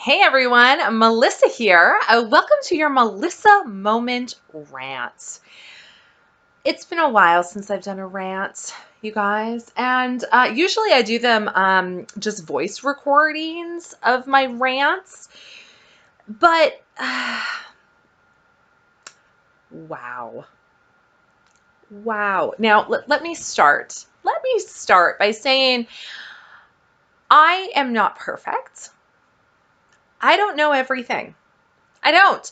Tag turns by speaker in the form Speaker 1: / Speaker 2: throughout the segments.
Speaker 1: Hey everyone, Melissa here. Welcome to your Melissa Moment rant. It's been a while since I've done a rant, you guys, and usually I do them just voice recordings of my rants, but wow. Wow. Now let me start. Let me start by saying I am not perfect. I don't know everything. I don't.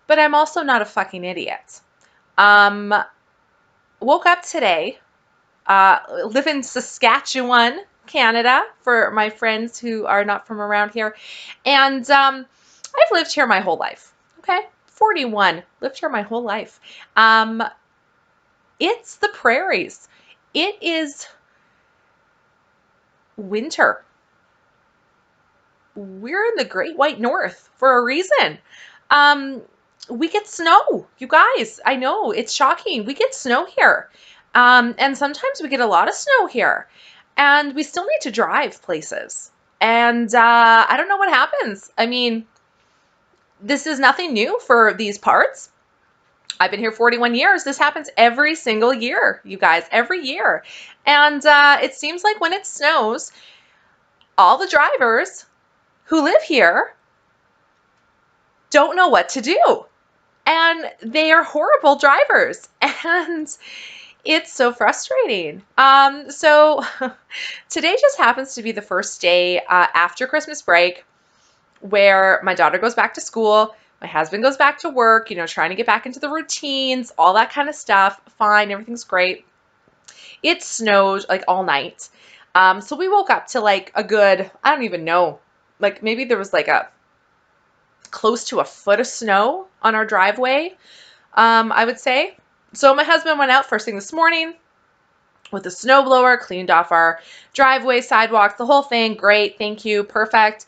Speaker 1: But I'm also not a fucking idiot. Um, Woke up today, live in Saskatchewan, Canada, for my friends who are not from around here. And I've lived here my whole life. Okay. 41, lived here my whole life. Um, it's the prairies. It is winter. We're in the Great White North for a reason. Um, we get snow, you guys. I know it's shocking. We get snow here. And sometimes we get a lot of snow here. And we still need to drive places. And I don't know what happens. I mean, this is nothing new for these parts. I've been here 41 years. This happens every single year, you guys, every year. And it seems like when it snows, all the drivers who live here don't know what to do. And they are horrible drivers. And it's so frustrating. So today just happens to be the first day after Christmas break where my daughter goes back to school. My husband goes back to work, trying to get back into the routines, all that kind of stuff. Fine, everything's great. It snowed like all night. So we woke up to like a good, I don't even know, like maybe there was like a close to a foot of snow on our driveway, I would say. So my husband went out first thing this morning with a snowblower, cleaned off our driveway, sidewalks, the whole thing. Great, thank you, perfect.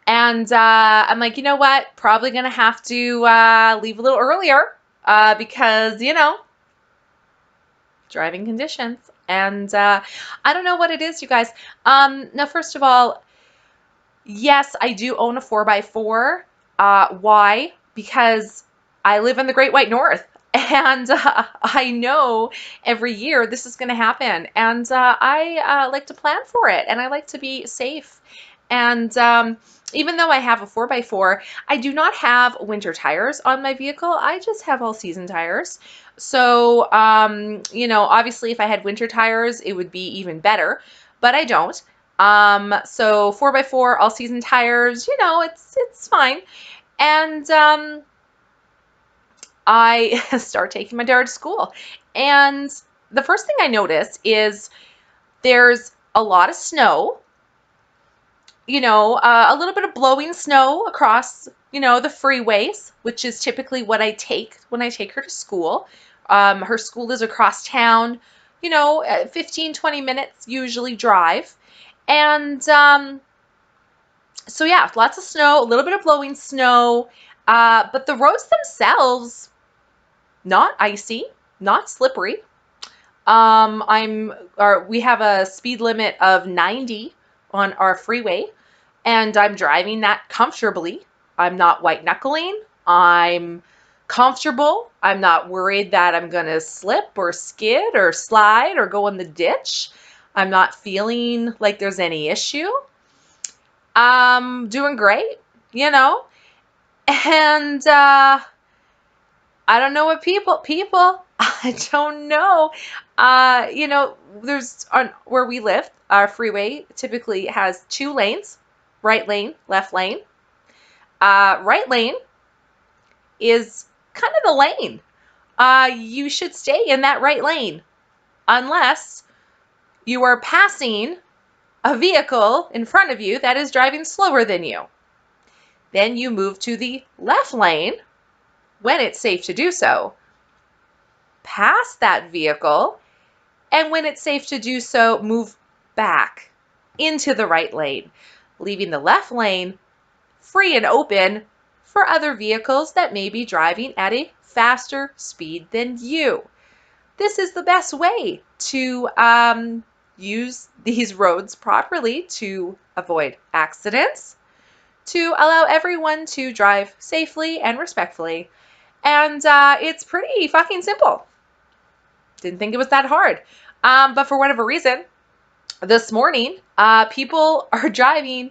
Speaker 1: And I'm like, you know what? Probably gonna have to leave a little earlier because driving conditions. And I don't know what it is, you guys. Now, first of all, yes, I do own a 4x4. Why? Because I live in the Great White North. And I know every year this is going to happen. And I like to plan for it. And I like to be safe. And even though I have a 4x4, I do not have winter tires on my vehicle. I just have all season tires. So, obviously if I had winter tires, it would be even better. But I don't. So 4x4, all season tires, it's fine. And I start taking my daughter to school. And the first thing I notice is there's a lot of snow, a little bit of blowing snow across, the freeways, which is typically what I take when I take her to school. Her school is across town, 15, 20 minutes usually drive. And so yeah, lots of snow, a little bit of blowing snow, but the roads themselves, not icy, not slippery. We have a speed limit of 90 on our freeway, and I'm driving that comfortably. I'm not white knuckling. I'm comfortable. I'm not worried that I'm going to slip or skid or slide or go in the ditch. I'm not feeling like there's any issue. I'm doing great, and I don't know what people, I don't know. There's on where we live, our freeway typically has 2 lanes, right lane, left lane. Right lane is kind of the lane. You should stay in that right lane unless you are passing a vehicle in front of you that is driving slower than you. Then you move to the left lane when it's safe to do so, pass that vehicle, and when it's safe to do so, move back into the right lane, leaving the left lane free and open for other vehicles that may be driving at a faster speed than you. This is the best way to use these roads properly to avoid accidents, to allow everyone to drive safely and respectfully. And it's pretty fucking simple. Didn't think it was that hard. But for whatever reason, this morning, people are driving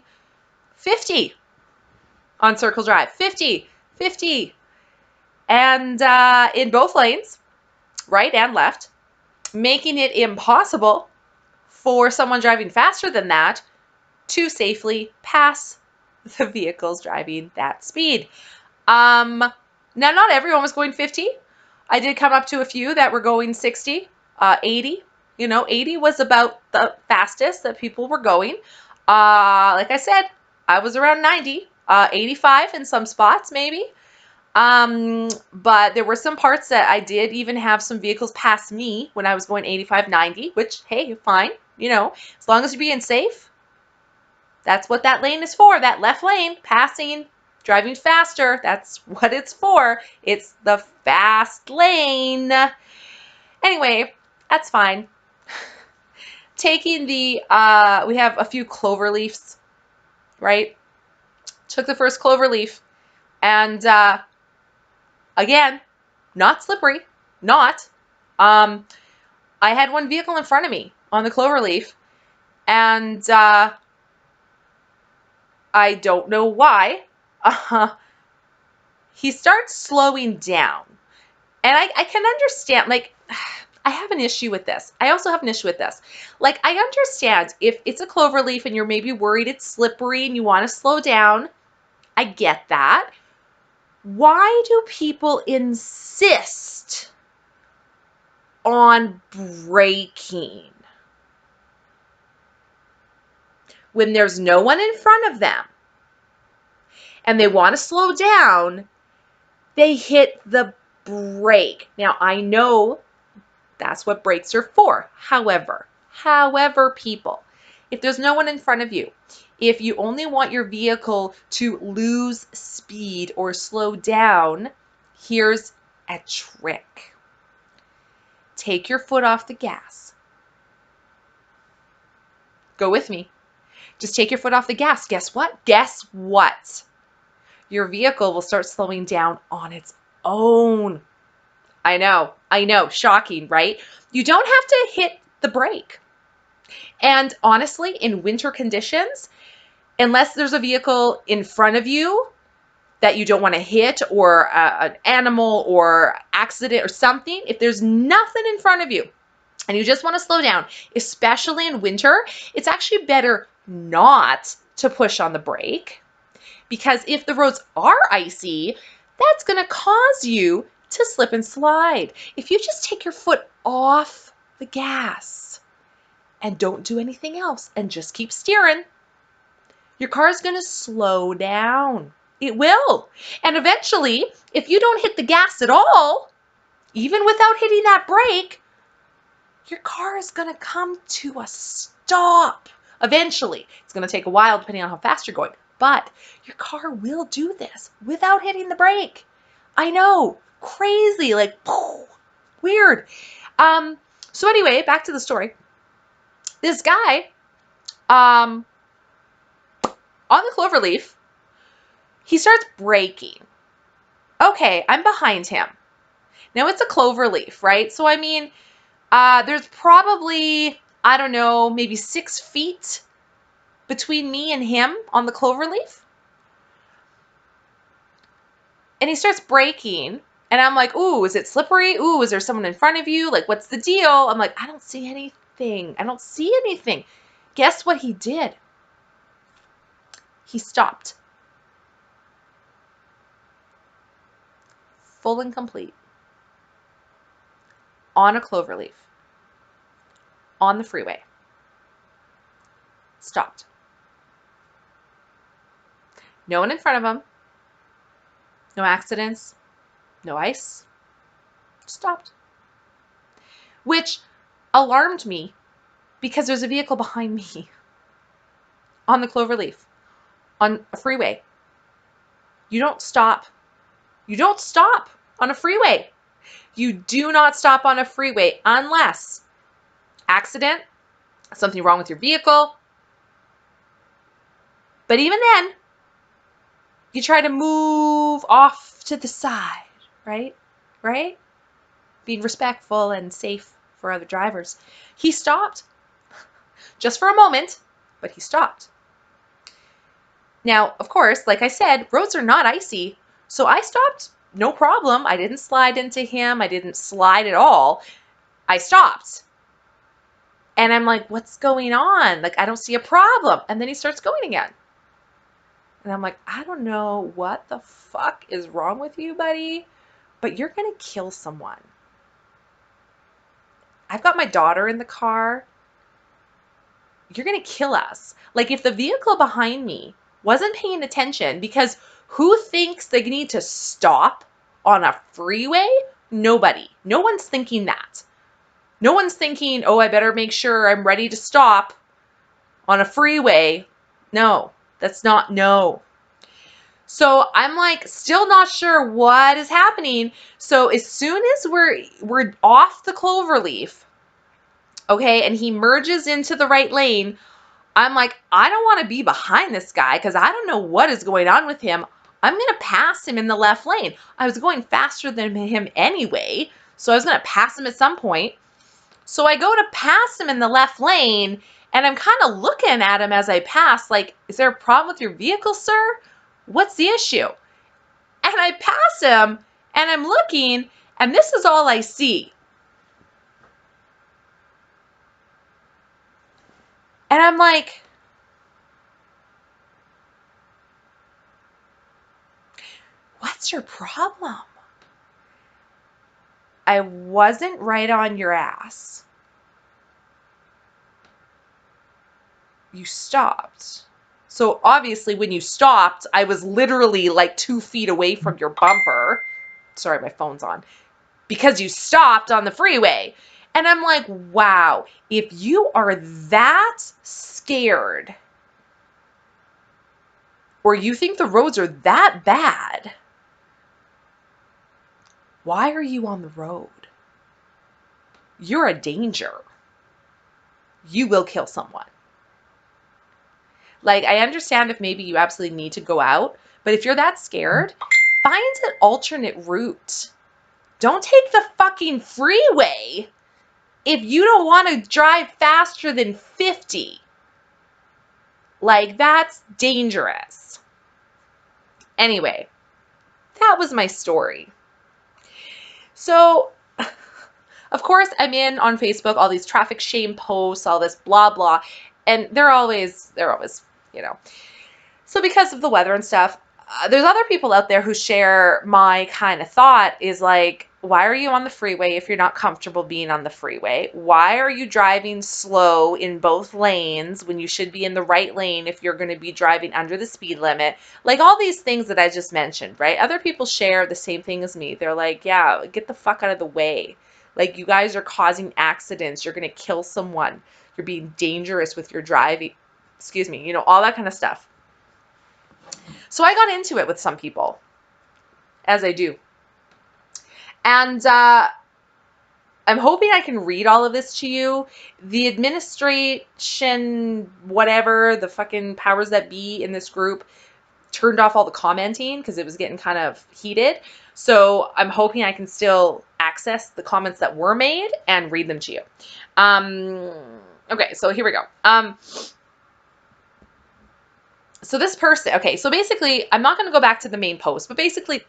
Speaker 1: 50 on Circle Drive. 50, 50. And in both lanes, right and left, making it impossible for someone driving faster than that to safely pass the vehicles driving that speed. Now, not everyone was going 50. I did come up to a few that were going 60, 80. 80 was about the fastest that people were going. Like I said, I was around 90, 85 in some spots maybe. But there were some parts that I did even have some vehicles pass me when I was going 85, 90, which, hey, fine. As long as you're being safe, that's what that lane is for. That left lane, passing, driving faster, that's what it's for. It's the fast lane. Anyway, that's fine. Taking we have a few clover leaves, right? Took the first clover leaf and, again, not slippery, not. I had one vehicle in front of me on the clover leaf and, I don't know why, he starts slowing down. And I can understand, like, I have an issue with this. I also have an issue with this. Like, I understand if it's a clover leaf and you're maybe worried it's slippery and you want to slow down. I get that. Why do people insist on braking when there's no one in front of them and they want to slow down? They hit the brake. Now, I know that's what brakes are for. However, people, if there's no one in front of you, if you only want your vehicle to lose speed or slow down, here's a trick. Take your foot off the gas. Go with me. Just take your foot off the gas. Guess what? Guess what? Your vehicle will start slowing down on its own. I know. Shocking, right? You don't have to hit the brake. And honestly, in winter conditions, unless there's a vehicle in front of you that you don't want to hit or an animal or accident or something, if there's nothing in front of you and you just want to slow down, especially in winter, it's actually better not to push on the brake, because if the roads are icy, that's going to cause you to slip and slide. If you just take your foot off the gas and don't do anything else and just keep steering, your car is going to slow down. It will. And eventually, if you don't hit the gas at all, even without hitting that brake, your car is going to come to a stop. Eventually. It's going to take a while depending on how fast you're going, but your car will do this without hitting the brake. I know. Crazy. Like, weird. So anyway, back to the story. This guy, on the cloverleaf, he starts braking. Okay, I'm behind him. Now it's a cloverleaf, right? So I mean, there's probably, I don't know, maybe 6 feet between me and him on the cloverleaf. And he starts braking. And I'm like, ooh, is it slippery? Ooh, is there someone in front of you? Like, what's the deal? I'm like, I don't see anything. I don't see anything. Guess what he did? He stopped. Full and complete. On a cloverleaf. On the freeway. Stopped. No one in front of him. No accidents. No ice. Stopped. Which alarmed me because there's a vehicle behind me on the cloverleaf, on a freeway. You don't stop. You don't stop on a freeway. You do not stop on a freeway unless accident, something wrong with your vehicle. But even then, You try to move off to the side, right? Right? Being respectful and safe for other drivers. He stopped just for a moment, but he stopped. Now, of course, like I said, roads are not icy. So I stopped, no problem. I didn't slide into him. I didn't slide at all. I stopped. And I'm like, what's going on? Like, I don't see a problem. And then he starts going again. And I'm like, I don't know what the fuck is wrong with you, buddy, but you're going to kill someone. I've got my daughter in the car. You're going to kill us. Like, if the vehicle behind me wasn't paying attention, because who thinks they need to stop on a freeway? Nobody. No one's thinking that. No one's thinking, oh, I better make sure I'm ready to stop on a freeway. No, that's not, no. So I'm like, still not sure what is happening. So as soon as we're off the cloverleaf, okay, and he merges into the right lane, I'm like, I don't want to be behind this guy because I don't know what is going on with him. I'm going to pass him in the left lane. I was going faster than him anyway, so I was going to pass him at some point. So I go to pass him in the left lane, and I'm kind of looking at him as I pass, like, is there a problem with your vehicle, sir? What's the issue? And I pass him, and I'm looking, and this is all I see. And I'm like, what's your problem? I wasn't right on your ass. You stopped. So obviously when you stopped, I was literally like 2 feet away from your bumper. Sorry, my phone's on. Because you stopped on the freeway. And I'm like, wow, if you are that scared, or you think the roads are that bad, why are you on the road? You're a danger. You will kill someone. Like, I understand if maybe you absolutely need to go out, but if you're that scared, find an alternate route. Don't take the fucking freeway if you don't want to drive faster than 50. Like, that's dangerous. Anyway, that was my story. So, of course, I'm in on Facebook, all these traffic shame posts, all this blah, blah, and they're always, you know. So because of the weather and stuff, there's other people out there who share my kind of thought is like, why are you on the freeway if you're not comfortable being on the freeway? Why are you driving slow in both lanes when you should be in the right lane if you're going to be driving under the speed limit? Like all these things that I just mentioned, right? Other people share the same thing as me. They're like, yeah, get the fuck out of the way. Like you guys are causing accidents. You're going to kill someone. You're being dangerous with your driving. Excuse me, all that kind of stuff. So I got into it with some people, as I do. And I'm hoping I can read all of this to you. The administration, whatever, the fucking powers that be in this group turned off all the commenting because it was getting kind of heated. So I'm hoping I can still access the comments that were made and read them to you. Okay, so here we go. So this person, okay, so basically, I'm not going to go back to the main post, but basically,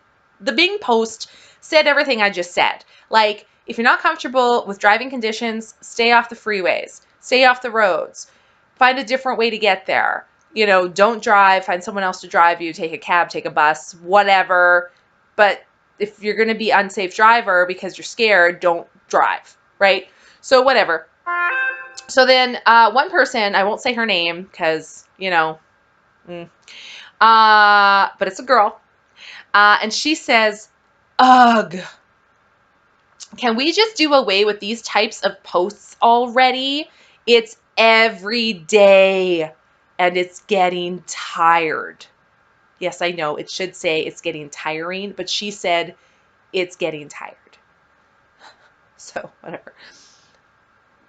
Speaker 1: the main post said everything I just said. Like, if you're not comfortable with driving conditions, stay off the freeways, stay off the roads, find a different way to get there. Don't drive, find someone else to drive you, take a cab, take a bus, whatever. But if you're going to be an unsafe driver because you're scared, don't drive, right? So whatever. So then one person, I won't say her name because, but it's a girl. And she says, ugh, can we just do away with these types of posts already? It's every day and it's getting tired. Yes, I know it should say it's getting tiring, but she said it's getting tired. So whatever.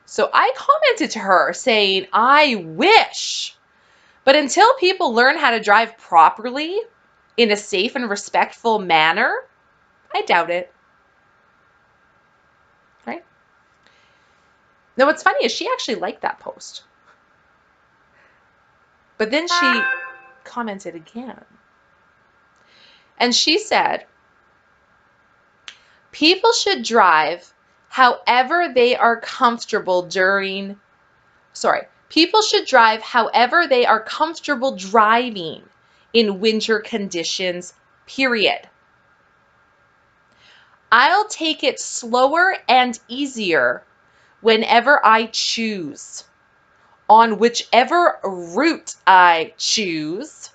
Speaker 1: So I commented to her saying, I wish. But until people learn how to drive properly, in a safe and respectful manner? I doubt it. Right? Now, what's funny is she actually liked that post. But then she commented again. And she said, people should drive however they are comfortable people should drive however they are comfortable driving in winter conditions, period. I'll take it slower and easier whenever I choose, on whichever route I choose.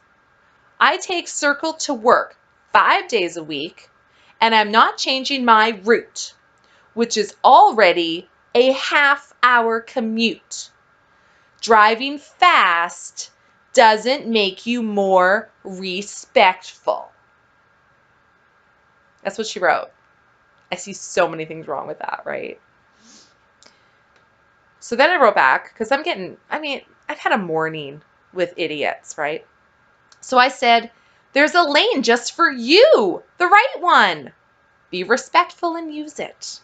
Speaker 1: I take Circle to work 5 days a week, and I'm not changing my route, which is already a half-hour commute. Driving fast doesn't make you more respectful. That's what she wrote. I see so many things wrong with that, right? So then I wrote back, because I've had a morning with idiots, right? So I said, there's a lane just for you, the right one. Be respectful and use it.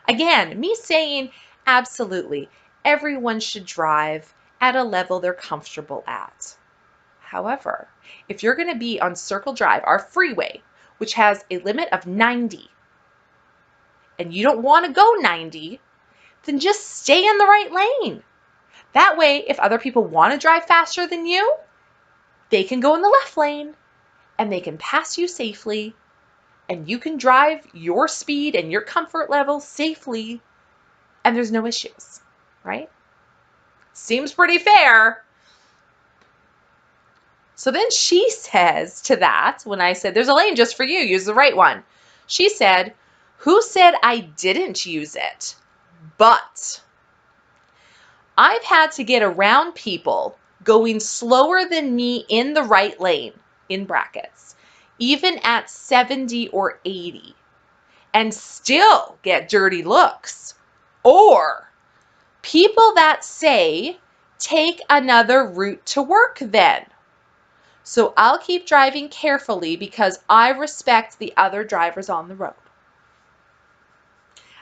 Speaker 1: Again, me saying, absolutely, everyone should drive at a level they're comfortable at. However, if you're going to be on Circle Drive, our freeway, which has a limit of 90, and you don't want to go 90, then just stay in the right lane. That way, if other people want to drive faster than you, they can go in the left lane and they can pass you safely, and you can drive your speed and your comfort level safely, and there's no issues, right? Seems pretty fair. So then she says to that, when I said, there's a lane just for you, use the right one. She said, who said I didn't use it? But I've had to get around people going slower than me in the right lane, in brackets, even at 70 or 80, and still get dirty looks. Or people that say, take another route to work then. So I'll keep driving carefully because I respect the other drivers on the road.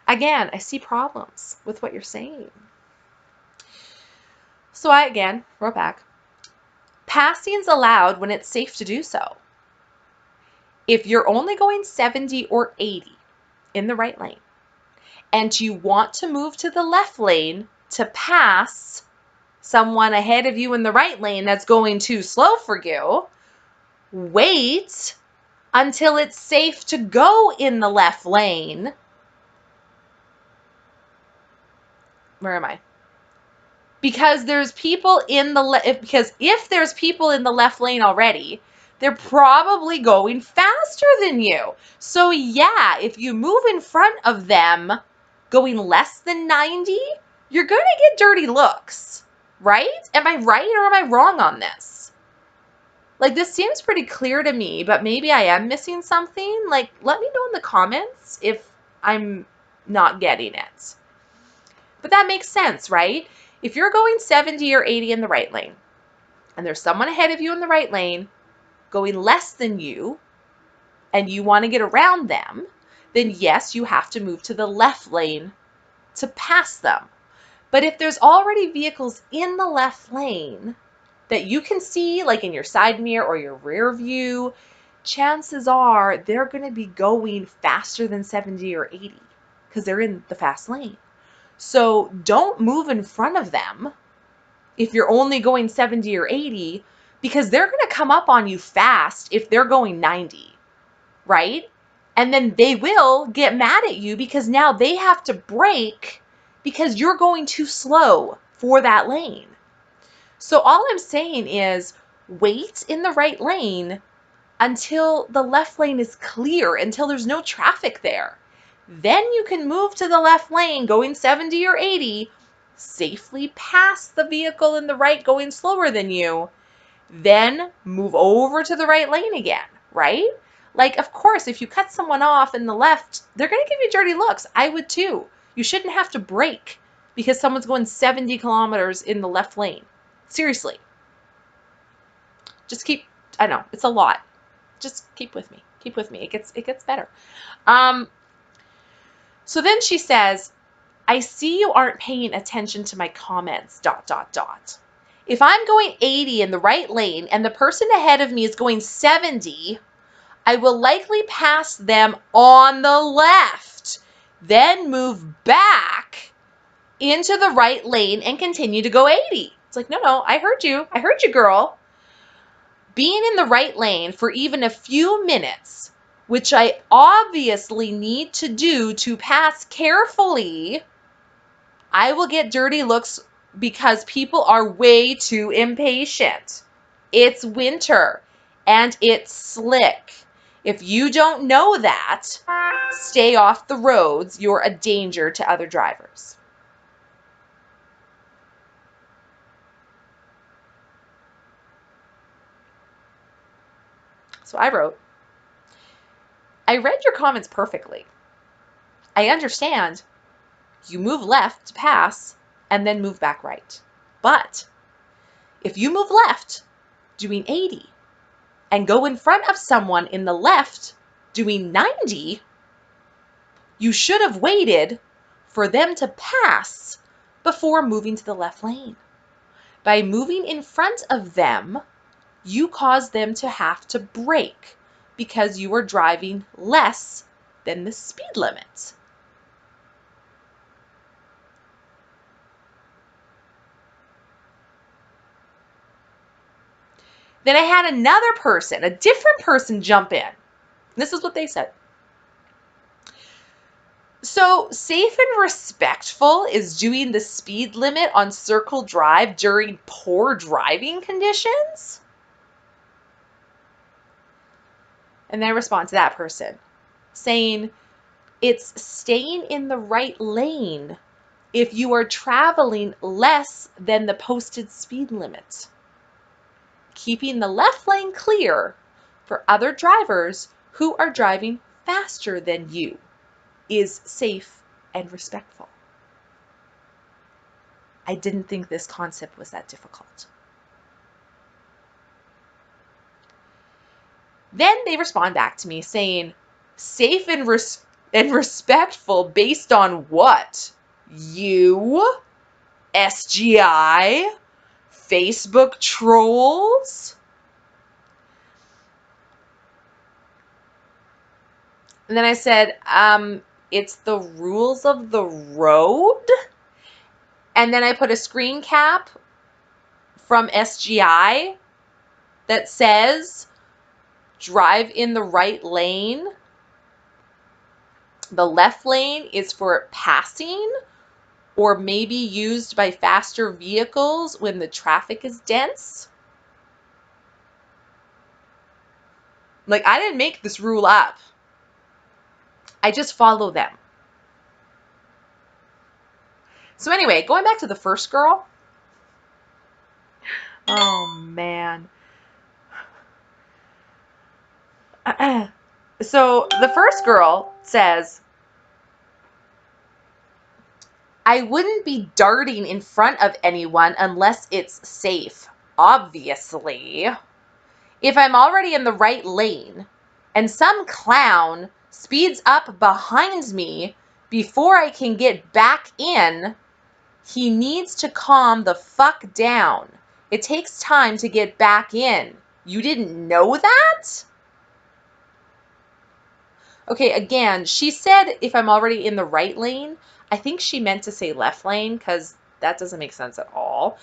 Speaker 1: Again, I see problems with what you're saying. So I again wrote back, passing's allowed when it's safe to do so. If you're only going 70 or 80 in the right lane and you want to move to the left lane to pass someone ahead of you in the right lane that's going too slow for you, wait until it's safe to go in the left lane. Where am I? Because there's people in the because if there's people in the left lane already, they're probably going faster than you. So yeah, if you move in front of them going less than 90, you're going to get dirty looks, right? Am I right or am I wrong on this? Like, this seems pretty clear to me, but maybe I am missing something. Like, let me know in the comments if I'm not getting it. But that makes sense, right? If you're going 70 or 80 in the right lane, and there's someone ahead of you in the right lane going less than you, and you want to get around them, then yes, you have to move to the left lane to pass them. But if there's already vehicles in the left lane that you can see, like in your side mirror or your rear view, chances are they're going to be going faster than 70 or 80 because they're in the fast lane. So don't move in front of them if you're only going 70 or 80, because they're going to come up on you fast if they're going 90, right? And then they will get mad at you because now they have to brake because you're going too slow for that lane. So all I'm saying is wait in the right lane until the left lane is clear, until there's no traffic there. Then you can move to the left lane going 70 or 80, safely pass the vehicle in the right going slower than you, then move over to the right lane again, right? Like, of course, if you cut someone off in the left, they're going to give you dirty looks. I would too. You shouldn't have to brake because someone's going 70 kilometers in the left lane. Seriously. Just keep I know it's a lot. Just keep with me. Keep with me. It gets better. So then she says, I see you aren't paying attention to my comments, ... If I'm going 80 in the right lane and the person ahead of me is going 70, I will likely pass them on the left, then move back into the right lane and continue to go 80. It's like, no, I heard you. I heard you, girl. Being in the right lane for even a few minutes, which I obviously need to do to pass carefully, I will get dirty looks because people are way too impatient. It's winter and it's slick. If you don't know that, stay off the roads. You're a danger to other drivers. So I wrote, I read your comments perfectly. I understand you move left to pass and then move back right. But if you move left doing 80 and go in front of someone in the left doing 90, you should have waited for them to pass before moving to the left lane. By moving in front of them, you cause them to have to brake because you are driving less than the speed limit. Then I had another person, a different person, jump in. This is what they said. So safe and respectful is doing the speed limit on Circle Drive during poor driving conditions? And then I respond to that person saying, it's staying in the right lane if you are traveling less than the posted speed limit. Keeping the left lane clear for other drivers who are driving faster than you is safe and respectful. I didn't think this concept was that difficult. Then they respond back to me saying, safe and respectful based on what? You? SGI? Facebook trolls? And then I said, it's the rules of the road. And then I put a screen cap from SGI that says, drive in the right lane. The left lane is for passing or maybe used by faster vehicles when the traffic is dense. Like, I didn't make this rule up. I just follow them. So anyway, going back to the first girl. Oh, man. So the first girl says, I wouldn't be darting in front of anyone unless it's safe, obviously. If I'm already in the right lane and some clown speeds up behind me before I can get back in, he needs to calm the fuck down. It takes time to get back in. You didn't know that? Okay, again, she said if I'm already in the right lane. I think she meant to say left lane because that doesn't make sense at all.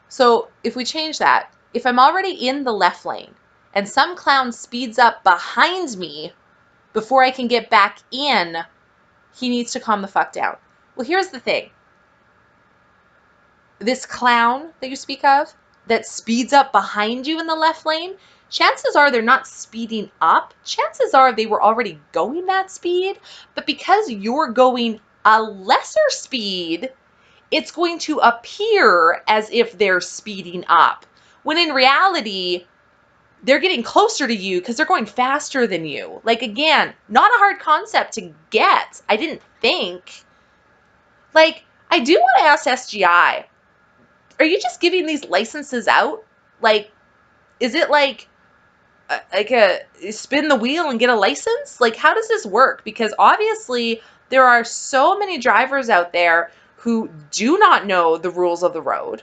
Speaker 1: So if we change that, if I'm already in the left lane and some clown speeds up behind me before I can get back in, he needs to calm the fuck down. Well, here's the thing. This clown that you speak of that speeds up behind you in the left lane, chances are they're not speeding up. Chances are they were already going that speed, but because you're going a lesser speed, it's going to appear as if they're speeding up, when in reality, they're getting closer to you because they're going faster than you. Like, again, not a hard concept to get. I didn't think. Like, I do want to ask SGI, Are you just giving these licenses out? Like, is it like a spin the wheel and get a license? Like, how does this work? Because obviously there are so many drivers out there who do not know the rules of the road,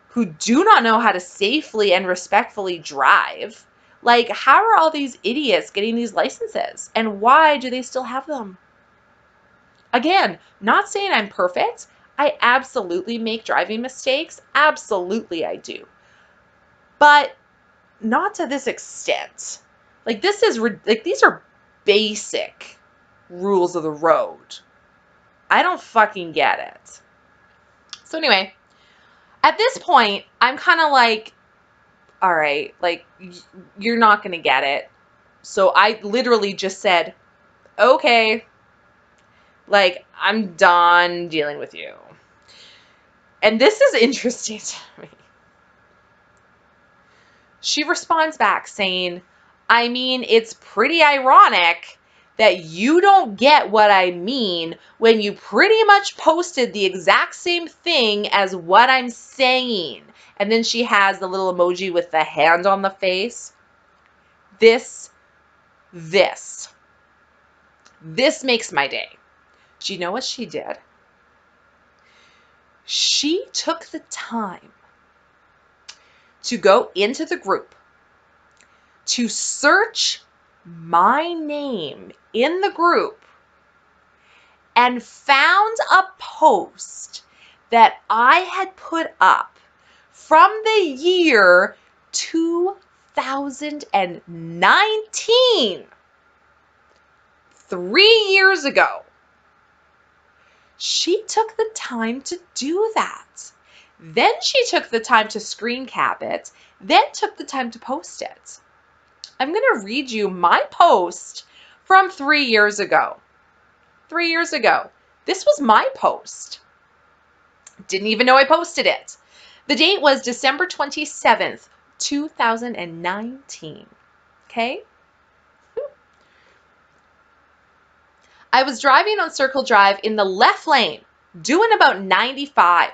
Speaker 1: who do not know how to safely and respectfully drive. Like, how are all these idiots getting these licenses? And why do they still have them? Again, not saying I'm perfect. I absolutely make driving mistakes. Absolutely, I do. But not to this extent. Like, this is like, these are basic rules of the road. I don't fucking get it. So anyway, at this point, I'm kind of like, all right, like, you're not going to get it. So I literally just said, okay, like, I'm done dealing with you. And this is interesting to me. She responds back saying, I mean, it's pretty ironic that you don't get what I mean when you pretty much posted the exact same thing as what I'm saying. And then she has the little emoji with the hand on the face. This makes my day. Do you know what she did? She took the time to go into the group, to search my name in the group, and found a post that I had put up from the year 2019, 3 years ago. She took the time to do that. Then she took the time to screen cap it, then took the time to post it. I'm going to read you my post from 3 years ago. 3 years ago. This was my post. Didn't even know I posted it. The date was December 27th, 2019. Okay? I was driving on Circle Drive in the left lane, doing about 95.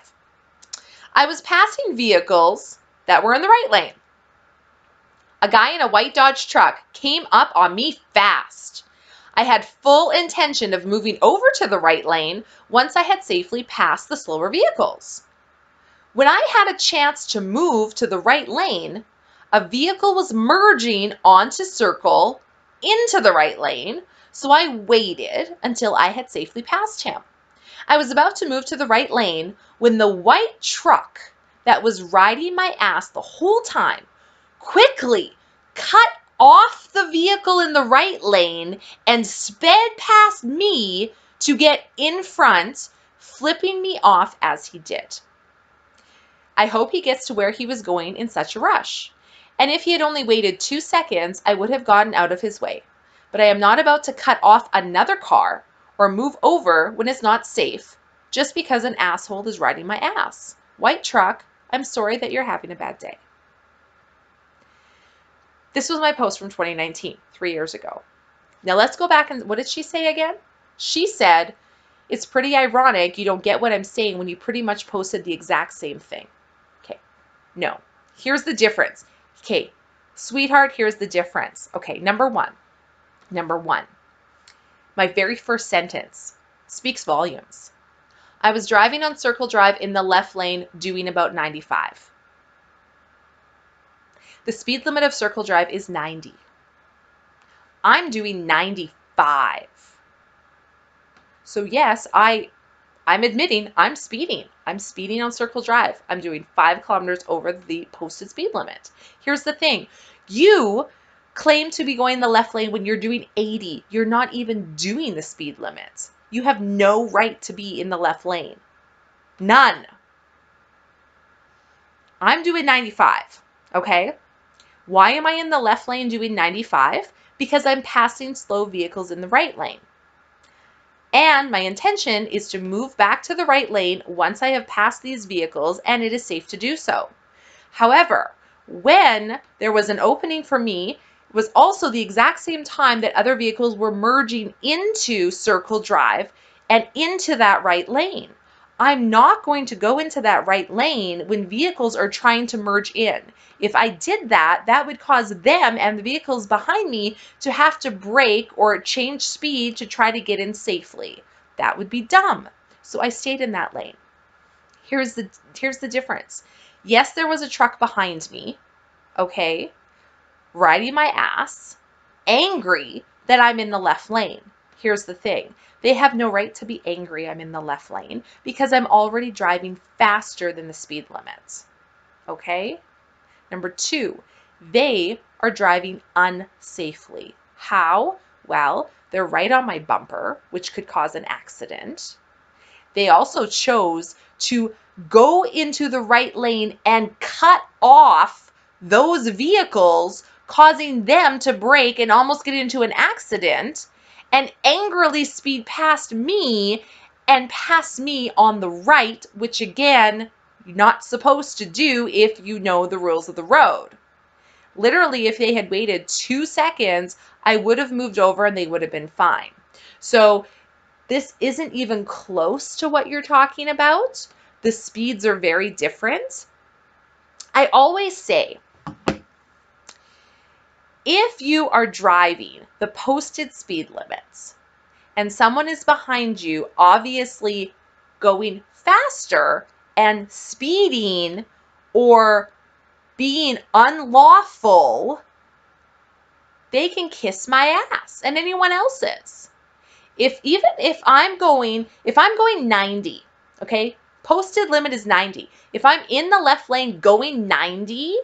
Speaker 1: I was passing vehicles that were in the right lane. A guy in a white Dodge truck came up on me fast. I had full intention of moving over to the right lane once I had safely passed the slower vehicles. When I had a chance to move to the right lane, a vehicle was merging onto Circle into the right lane, so I waited until I had safely passed him. I was about to move to the right lane when the white truck that was riding my ass the whole time quickly cut off the vehicle in the right lane and sped past me to get in front, flipping me off as he did. I hope he gets to where he was going in such a rush. And if he had only waited 2 seconds, I would have gotten out of his way. But I am not about to cut off another car or move over when it's not safe just because an asshole is riding my ass. White truck, I'm sorry that you're having a bad day. This was my post from 2019, 3 years ago. Now let's go back and what did she say again? She said, it's pretty ironic you don't get what I'm saying when you pretty much posted the exact same thing. Okay, no. Here's the difference. Okay, sweetheart, here's the difference. Okay, number one. My very first sentence speaks volumes. I was driving on Circle Drive in the left lane doing about 95. The speed limit of Circle Drive is 90. I'm doing 95. So yes, I'm admitting I'm speeding. I'm speeding on Circle Drive. I'm doing 5 kilometers over the posted speed limit. Here's the thing. You claim to be going the left lane when you're doing 80. You're not even doing the speed limit. You have no right to be in the left lane. None. I'm doing 95, okay? Why am I in the left lane doing 95? Because I'm passing slow vehicles in the right lane. And my intention is to move back to the right lane once I have passed these vehicles and it is safe to do so. However, when there was an opening for me, it was also the exact same time that other vehicles were merging into Circle Drive and into that right lane. I'm not going to go into that right lane when vehicles are trying to merge in. If I did that, that would cause them and the vehicles behind me to have to brake or change speed to try to get in safely. That would be dumb. So I stayed in that lane. Here's the difference. Yes, there was a truck behind me, okay, riding my ass, angry that I'm in the left lane. Here's the thing. They have no right to be angry I'm in the left lane because I'm already driving faster than the speed limits. Okay? Number 2, they are driving unsafely. How? Well, they're right on my bumper, which could cause an accident. They also chose to go into the right lane and cut off those vehicles, causing them to brake and almost get into an accident, and angrily speed past me and pass me on the right, which again, you're not supposed to do if you know the rules of the road. Literally, if they had waited 2 seconds, I would have moved over and they would have been fine. So this isn't even close to what you're talking about. The speeds are very different. I always say, if you are driving the posted speed limits and someone is behind you, obviously going faster and speeding or being unlawful, they can kiss my ass and anyone else's. If I'm going 90, okay, posted limit is 90. If I'm in the left lane going 90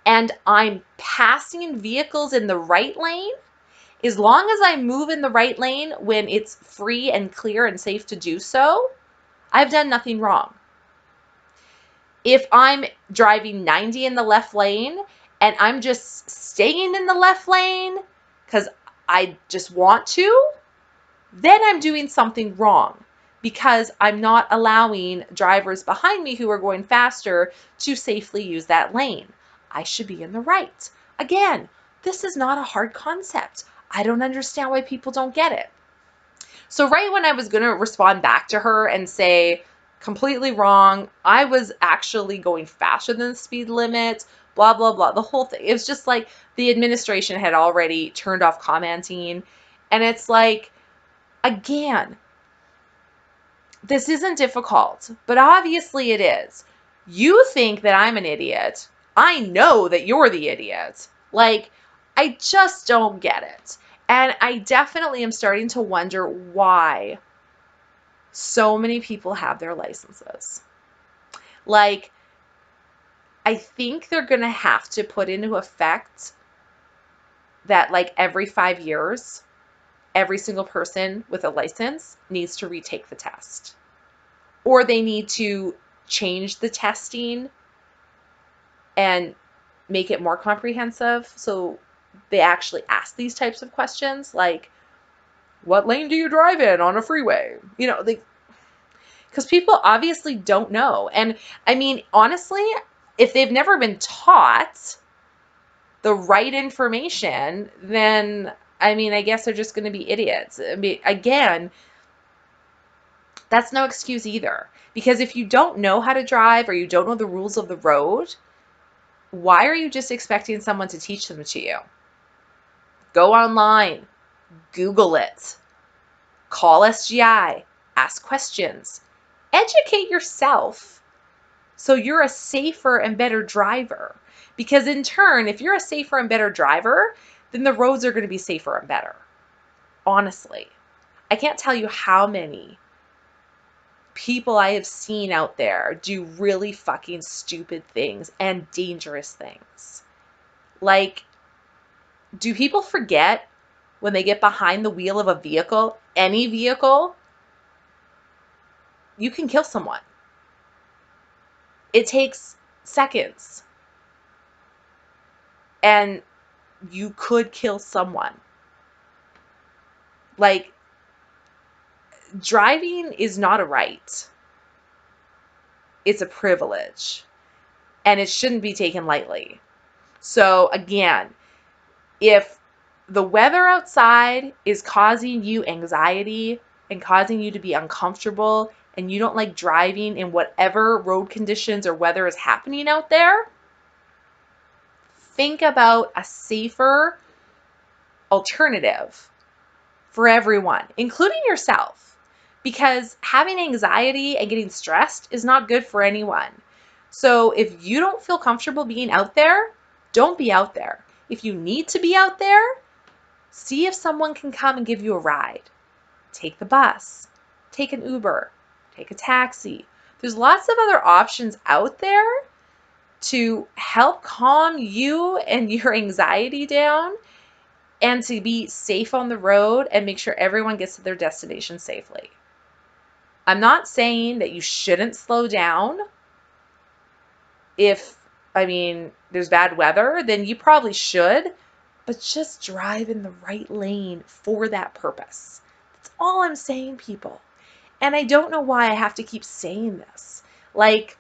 Speaker 1: and I'm passing vehicles in the right lane, as long as I move in the right lane when it's free and clear and safe to do so, I've done nothing wrong. If I'm driving 90 in the left lane and I'm just staying in the left lane because I just want to, then I'm doing something wrong because I'm not allowing drivers behind me who are going faster to safely use that lane. I should be in the right. Again, this is not a hard concept. I don't understand why people don't get it. So right when I was going to respond back to her and say, completely wrong, I was actually going faster than the speed limit, blah, blah, blah, the whole thing. It was just like the administration had already turned off commenting. And it's like, again, this isn't difficult, but obviously it is. You think that I'm an idiot. I know that you're the idiot. Like, I just don't get it. And I definitely am starting to wonder why so many people have their licenses. Like, I think they're going to have to put into effect that, like, every 5 years, every single person with a license needs to retake the test. Or they need to change the testing and make it more comprehensive so they actually ask these types of questions like, what lane do you drive in on a freeway? You know, because people obviously don't know. And I mean, honestly, if they've never been taught the right information, then I mean, I guess they're just going to be idiots. I mean, again, that's no excuse either. Because if you don't know how to drive or you don't know the rules of the road, why are you just expecting someone to teach them to you? Go online, Google it, call SGI, ask questions, educate yourself so you're a safer and better driver. Because in turn, if you're a safer and better driver, then the roads are going to be safer and better. Honestly, I can't tell you how many people I have seen out there do really fucking stupid things and dangerous things. Like, do people forget when they get behind the wheel of a vehicle, any vehicle, you can kill someone. It takes seconds. And you could kill someone. Like, driving is not a right. It's a privilege. And it shouldn't be taken lightly. So again, if the weather outside is causing you anxiety and causing you to be uncomfortable and you don't like driving in whatever road conditions or weather is happening out there, think about a safer alternative for everyone, including yourself, because having anxiety and getting stressed is not good for anyone. So if you don't feel comfortable being out there, don't be out there. If you need to be out there, see if someone can come and give you a ride. Take the bus, take an Uber, take a taxi. There's lots of other options out there to help calm you and your anxiety down and to be safe on the road and make sure everyone gets to their destination safely. I'm not saying that you shouldn't slow down. If, there's bad weather, then you probably should, but just drive in the right lane for that purpose. That's all I'm saying, people. And I don't know why I have to keep saying this. Like,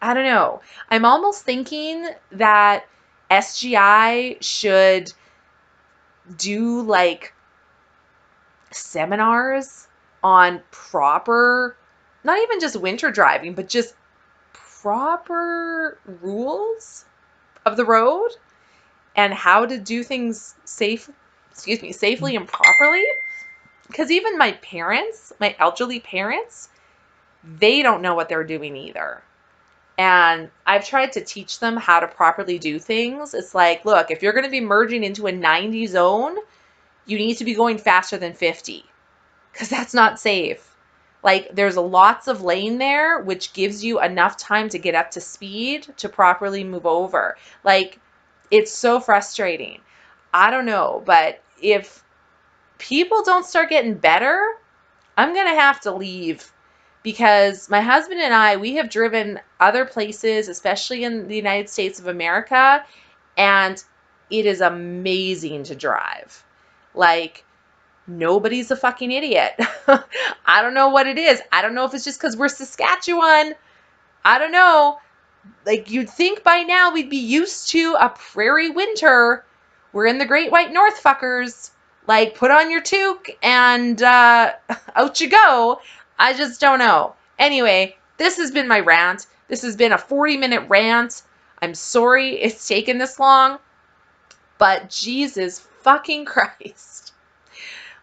Speaker 1: I don't know. I'm almost thinking that SGI should do like seminars on proper, not even just winter driving, but just proper rules of the road and how to do things safely and properly. Because even my parents, my elderly parents, they don't know what they're doing either. And I've tried to teach them how to properly do things. It's like, look, if you're going to be merging into a 90 zone, you need to be going faster than 50 because that's not safe. Like, there's lots of lane there, which gives you enough time to get up to speed to properly move over. Like, it's so frustrating. I don't know, but if people don't start getting better, I'm going to have to leave because my husband and I, we have driven other places, especially in the United States of America, and it is amazing to drive. Like, nobody's a fucking idiot. I don't know what it is. I don't know if it's just because we're Saskatchewan. I don't know. Like, you'd think by now we'd be used to a prairie winter. We're in the Great White North, fuckers. Like, put on your toque and out you go. I just don't know. Anyway, this has been my rant. This has been a 40-minute rant. I'm sorry it's taken this long, but Jesus fucking Christ.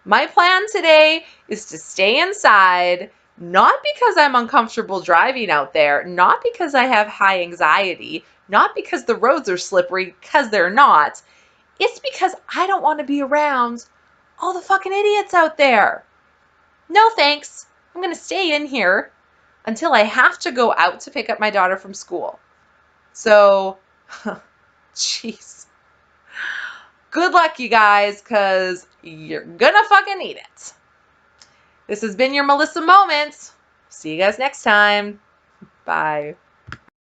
Speaker 1: My plan today is to stay inside, not because I'm uncomfortable driving out there, not because I have high anxiety, not because the roads are slippery, because they're not. It's because I don't want to be around all the fucking idiots out there. No thanks. I'm going to stay in here until I have to go out to pick up my daughter from school. So, jeez. Good luck, you guys, because you're gonna fucking need it. This has been your Melissa Moment. See you guys next time. Bye.